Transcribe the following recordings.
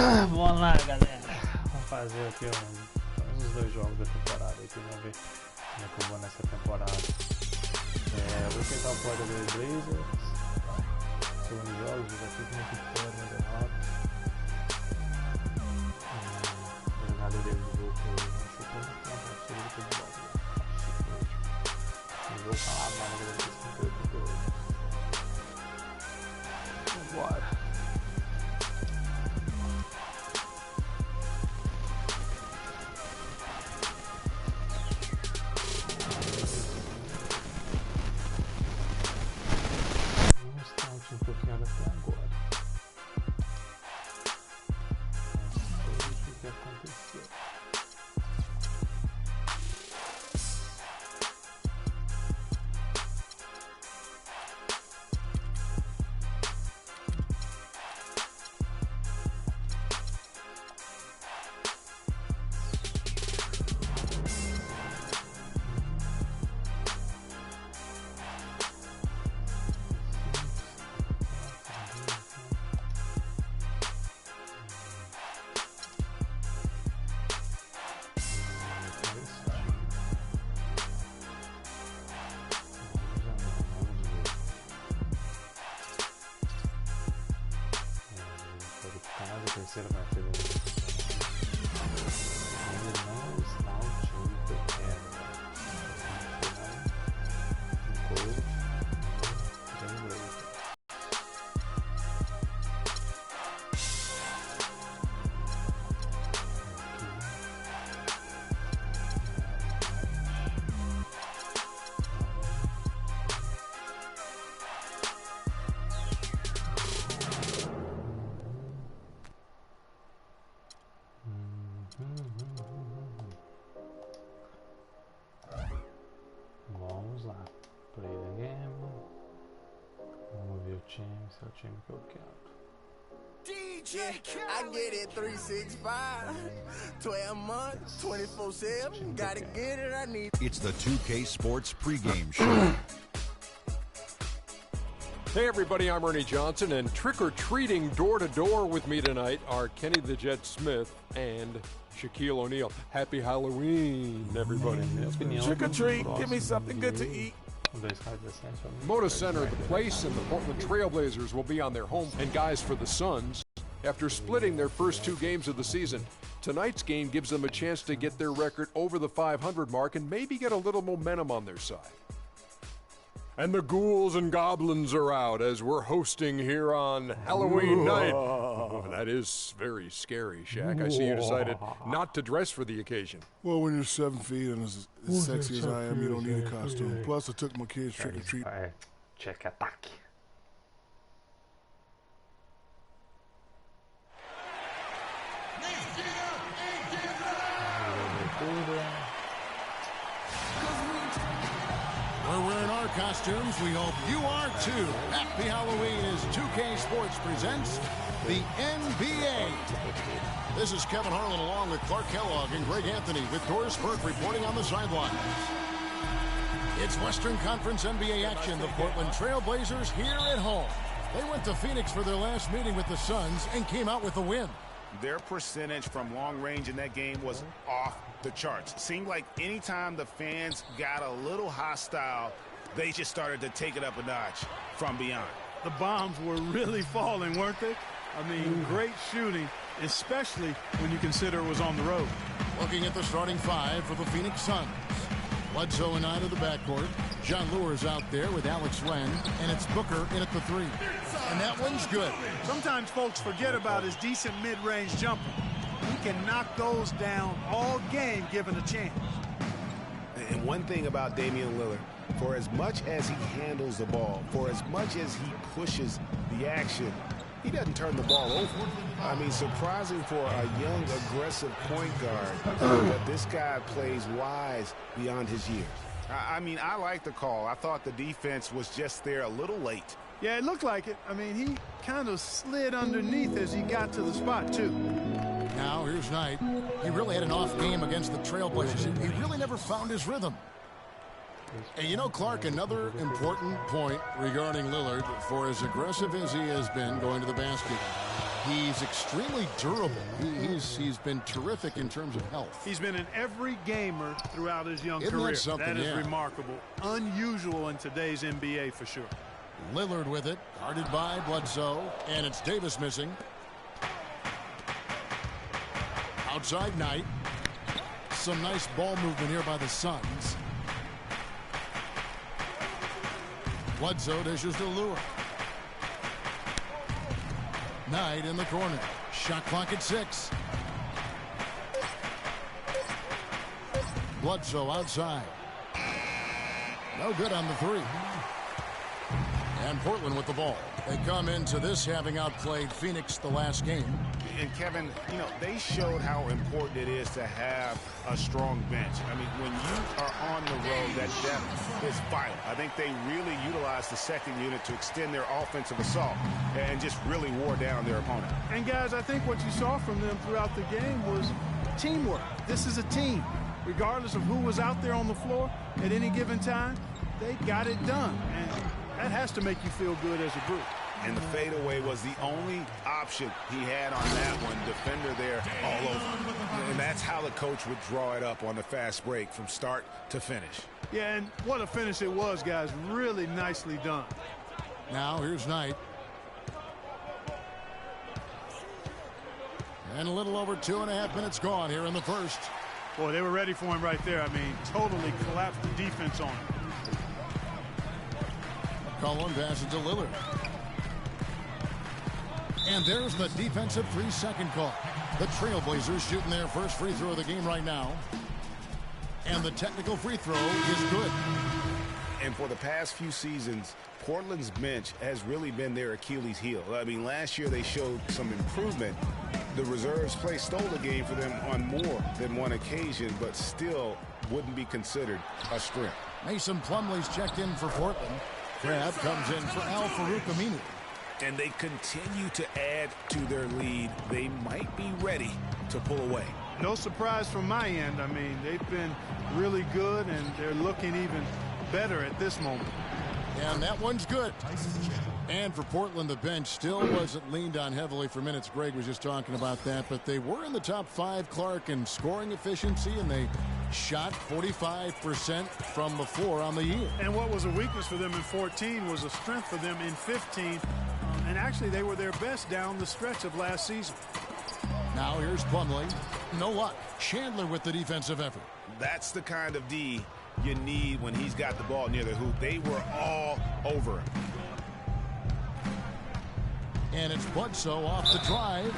Vamos lá, galera. Vamos fazer aqui os dois jogos da temporada. Aqui. Vamos ver como é que eu vou nessa temporada. Vou tentar o Portland Blazers. Segundo jogo, já fico muito fora, na derrota. O jogador dele do jogo foi chutou na partida do futebol. Não vou falar a vaga dele com 58. Vambora. Um pouquinho até agora. Não sei o que aconteceu. Terceira partida. Ele não está o time que eu quero. Um coach. Bem inglês. Vamos lá, play the game. Vamos ver o time, se é o time que eu quero. DJ, I get it 365, 12 months, 24/7. Gotta get it, I need. It's the 2K Sports pregame show. Hey everybody, I'm Ernie Johnson, and trick-or-treating door-to-door with me tonight are Kenny the Jet Smith and Shaquille O'Neal. Happy Halloween, everybody. Trick or treat, give me something good to eat. Moda Center, the place, and the Portland Trailblazers will be on their home. And guys, for the Suns, after splitting their first two games of the season, tonight's game gives them a chance to get their record over the 500 mark and maybe get a little momentum on their side. And the ghouls and goblins are out as we're hosting here on Halloween night. Oh, that is very scary, Shaq. I see you decided not to dress for the occasion. Well, when you're 7 feet and as sexy as I am, you don't need a costume. Plus, I took my kids trick-or-treat. Check ataque. We're wearing our costumes. We hope you are too. Happy Halloween as 2K Sports presents the NBA. This is Kevin Harlan along with Clark Kellogg and Greg Anthony with Doris Burke reporting on the sidelines. It's Western Conference NBA action. The Portland Trailblazers here at home. They went to Phoenix for their last meeting with the Suns and came out with a win. Their percentage from long range in that game was off the charts. Seemed like anytime the fans got a little hostile, they just started to take it up a notch from beyond. The bombs were really falling, weren't they? I mean, great shooting, especially when you consider it was on the road. Looking at the starting five for the Phoenix Suns. Bledsoe and I to the backcourt. John Lure's out there with Alex Len, and it's Booker in at the three. And that one's good. Sometimes folks forget about his decent mid-range jumper. He can knock those down all game given a chance. And one thing about Damian Lillard, for as much as he handles the ball, for as much as he pushes the action, he doesn't turn the ball over. I mean, surprising for a young, aggressive point guard, but this guy plays wise beyond his years. I mean, I like the call. I thought the defense was just there a little late. Yeah, it looked like it. I mean, he kind of slid underneath as he got to the spot, too. Now, here's Knight. He really had an off game against the Trailblazers. He really never found his rhythm. And you know, Clark, another important point regarding Lillard, for as aggressive as he has been going to the basket, He's extremely durable. He's been terrific in terms of health. He's been an every gamer throughout his young career. That is remarkable. Unusual in today's NBA for sure. Lillard with it, guarded by Bledsoe, and it's Davis missing. Outside Knight. Some nice ball movement here by the Suns. Bledsoe dishes to Lure. Knight in the corner. Shot clock at 6. Bledsoe outside. No good on the 3. And Portland with the ball. They come into this having outplayed Phoenix the last game. And Kevin, you know, they showed how important it is to have a strong bench. I mean, when you are on the road, that depth is vital. I think they really utilized the second unit to extend their offensive assault and just really wore down their opponent. And guys, I think what you saw from them throughout the game was teamwork. This is a team. Regardless of who was out there on the floor at any given time, they got it done. And that has to make you feel good as a group. And the fadeaway was the only option he had on that one. Defender there all over. And that's how the coach would draw it up on the fast break from start to finish. Yeah, and what a finish it was, guys. Really nicely done. Now here's Knight. And a little over 2.5 minutes gone here in the first. Boy, they were ready for him right there. I mean, totally collapsed the defense on him. Cullen passes to Lillard. And there's the defensive 3-second call. The Trailblazers shooting their first free throw of the game right now. And the technical free throw is good. And for the past few seasons, Portland's bench has really been their Achilles heel. I mean, last year they showed some improvement. The reserves play stole the game for them on more than one occasion, but still wouldn't be considered a strength. Mason Plumlee's checked in for Portland. Crabbe comes in for Al-Farouq Aminu. And they continue to add to their lead. They might be ready to pull away. No surprise from my end. I mean, they've been really good, and they're looking even better at this moment. And that one's good. And for Portland, the bench still wasn't leaned on heavily for minutes. Greg was just talking about that, but they were in the top 5, Clark, in scoring efficiency, and they shot 45% from the floor on the year. And what was a weakness for them in 14 was a strength for them in 15. And actually, they were their best down the stretch of last season. Now here's Plumlee. No luck. Chandler with the defensive effort. That's the kind of D you need when he's got the ball near the hoop. They were all over him. And it's Bledsoe off the drive.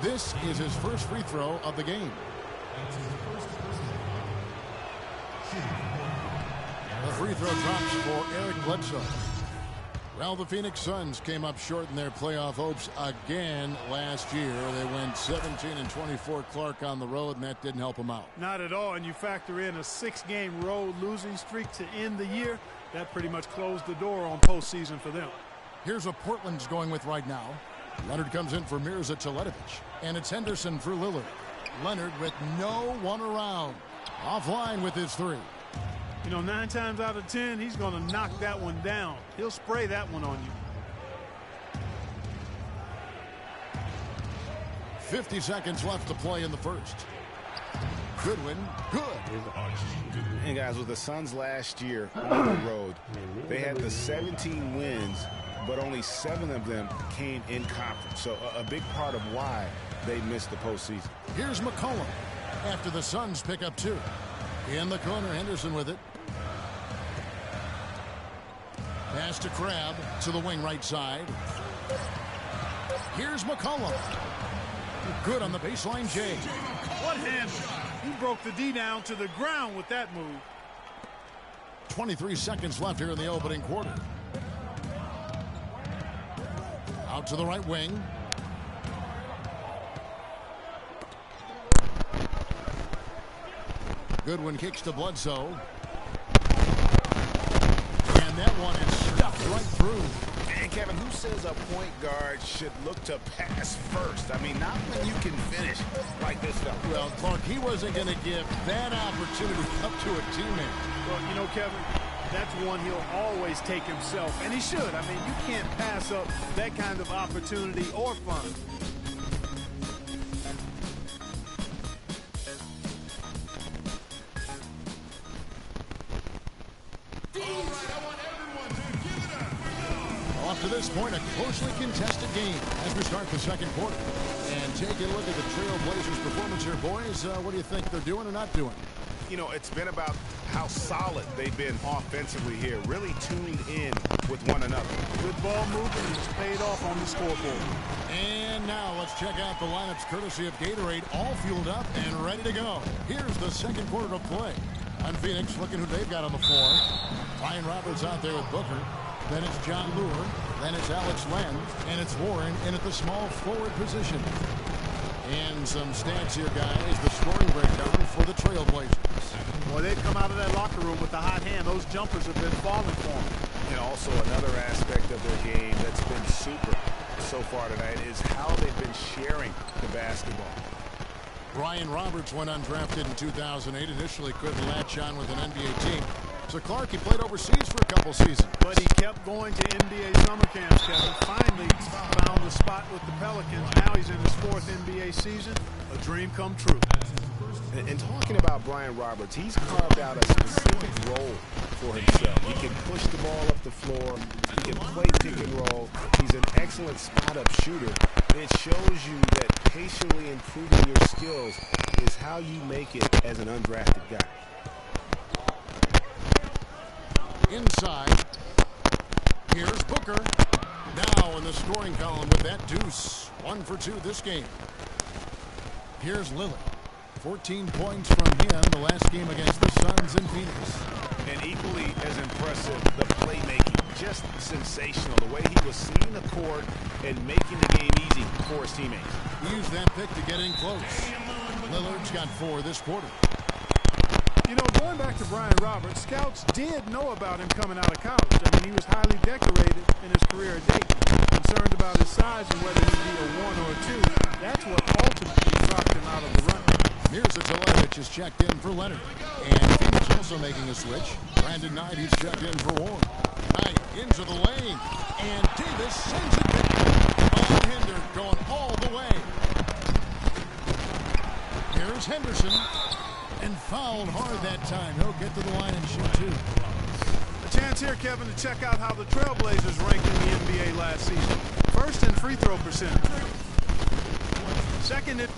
This is his first free throw of the game. The free throw drops for Eric Bledsoe. Well, the Phoenix Suns came up short in their playoff hopes again last year. They went 17-24, Clark, on the road, and that didn't help them out. Not at all, and you factor in a 6-game road losing streak to end the year. That pretty much closed the door on postseason for them. Here's what Portland's going with right now. Leonard comes in for Mirza Teletovic, and it's Henderson for Lillard. Leonard with no one around. Offline with his 3. You know, 9 times out of 10, he's going to knock that one down. He'll spray that one on you. 50 seconds left to play in the first. Goodwin, good. And guys, with the Suns last year on the road, they had the 17 wins, but only 7 of them came in conference. So a big part of why they missed the postseason. Here's McCollum after the Suns pick up 2. In the corner, Henderson with it. Pass to Crabbe to the wing right side. Here's McCollum. Good on the baseline, Jay. What hand? He broke the D down to the ground with that move. 23 seconds left here in the opening quarter. Out to the right wing. Goodwin kicks to Bledsoe. And that one is stuffed right through. And Kevin, who says a point guard should look to pass first? I mean, not when you can finish like this stuff. Well, Clark, he wasn't going to give that opportunity up to a teammate. Well, you know, Kevin, That's one he'll always take himself, and he should. I mean, you can't pass up that kind of opportunity or fun. Up to this point, a closely contested game as we start the second quarter. And taking a look at the Trailblazers' performance here, boys. What do you think they're doing or not doing? You know, it's been about how solid they've been offensively here, really tuned in with one another. Good ball movement, it's paid off on the scoreboard. And now let's check out the lineups courtesy of Gatorade, all fueled up and ready to go. Here's the second quarter of play. On Phoenix, looking who they've got on the floor. Ryan Roberts out there with Booker. Then it's John Lure. Then it's Alex Len. And it's Warren in at the small forward position. And some stats here, guys. The scoring breakdown for the Trailblazers. Well, they've come out of that locker room with the hot hand. Those jumpers have been falling for them. And also another aspect of their game that's been super so far tonight is how they've been sharing the basketball. Ryan Roberts went undrafted in 2008. Initially couldn't latch on with an NBA team. So Clark, he played overseas for a couple seasons. But he kept going to NBA summer camps, Kevin. Finally found a spot with the Pelicans. Now he's in his 4th NBA season. A dream come true. And talking about Brian Roberts, he's carved out a specific role for himself. He can push the ball up the floor. He can play pick and roll. He's an excellent spot-up shooter. And it shows you that patiently improving your skills is how you make it as an undrafted guy. Inside. Here's Booker. Now in the scoring column with that deuce. 1 for 2 this game. Here's Lillard. 14 points from him the last game against the Suns in Phoenix. And equally as impressive, the playmaking. Just sensational. The way he was seeing the court and making the game easy for his teammates. He used that pick to get in close. Lillard's got 4 this quarter. You know, going back to Brian Roberts, scouts did know about him coming out of college. I mean, he was highly decorated in his career at Dayton. Concerned about his size and whether he'd be a 1 or a 2. That's what ultimately dropped him out of the running. Mirzatelevich is checked in for Leonard. And Phoenix also making a switch. Brandon Knight, he's checked in for Warren. Knight into the lane. And Davis sends it back. Unhindered, going all the way. Here's Henderson. And fouled hard that time. He'll get to the line and shoot 2. A chance here, Kevin, to check out how the Trailblazers ranked in the NBA last season. First in free throw percentage. Second in